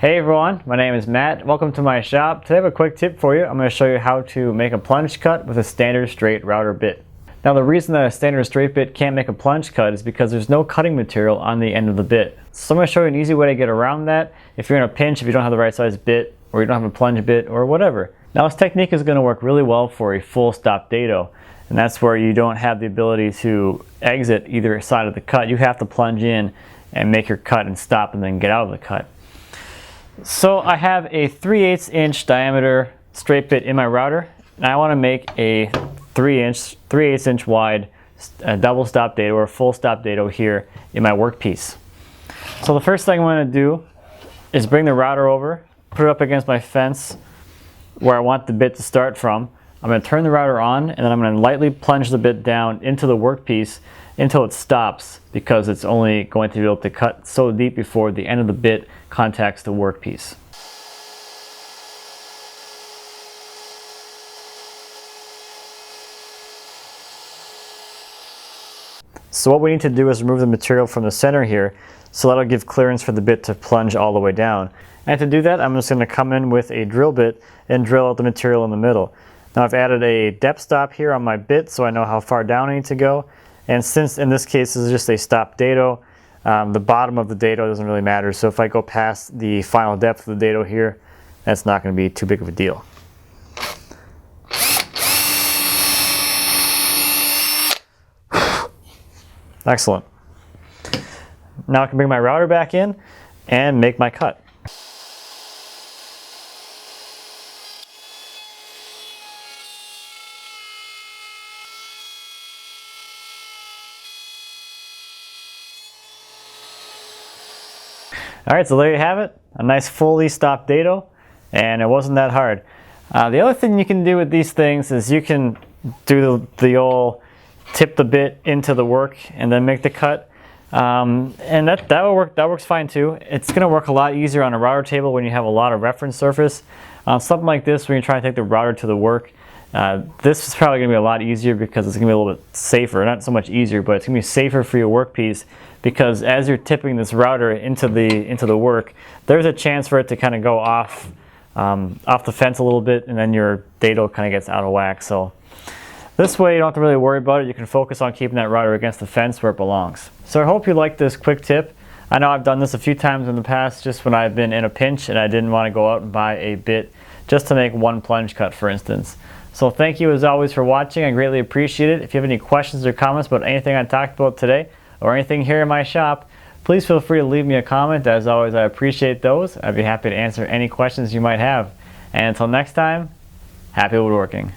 Hey everyone, my name is Matt. Welcome to my shop. Today I have a quick tip for you. I'm going to show you how to make a plunge cut with a standard straight router bit. Now the reason that a standard straight bit can't make a plunge cut is because there's no cutting material on the end of the bit. So I'm going to show you an easy way to get around that if you're in a pinch, if you don't have the right size bit, or you don't have a plunge bit, or whatever. Now this technique is going to work really well for a full stop dado. And that's where you don't have the ability to exit either side of the cut. You have to plunge in and make your cut and stop and then get out of the cut. So I have a 3/8 inch diameter straight bit in my router, and I want to make a 3/8 inch wide double stop dado or full stop dado here in my workpiece. So the first thing I'm going to do is bring the router over, put it up against my fence where I want the bit to start from. I'm going to turn the router on, and then I'm going to lightly plunge the bit down into the workpiece until it stops, because it's only going to be able to cut so deep before the end of the bit contacts the workpiece. So what we need to do is remove the material from the center here, so that'll give clearance for the bit to plunge all the way down. And to do that, I'm just going to come in with a drill bit and drill out the material in the middle. Now I've added a depth stop here on my bit so I know how far down I need to go. And since in this case this is just a stop dado, the bottom of the dado doesn't really matter. So if I go past the final depth of the dado here, that's not going to be too big of a deal. Excellent. Now I can bring my router back in and make my cut. Alright, so there you have it, a nice fully stopped dado, and it wasn't that hard. The other thing you can do with these things is you can do the old tip the bit into the work and then make the cut, and that will work. That works fine too. It's going to work a lot easier on a router table when you have a lot of reference surface. Something like this, when you're trying to take the router to the work, this is probably going to be a lot easier because it's going to be a little bit safer. Not so much easier, but it's going to be safer for your workpiece, because as you're tipping this router into the work, there's a chance for it to kind of go off the fence a little bit, and then your dado kind of gets out of whack. So this way you don't have to really worry about it. You can focus on keeping that router against the fence where it belongs. So I hope you liked this quick tip. I know I've done this a few times in the past, just when I've been in a pinch and I didn't want to go out and buy a bit just to make one plunge cut, for instance. So thank you as always for watching. I greatly appreciate it. If you have any questions or comments about anything I talked about today, or anything here in my shop, please feel free to leave me a comment. As always, I appreciate those. I'd be happy to answer any questions you might have. And until next time, happy woodworking.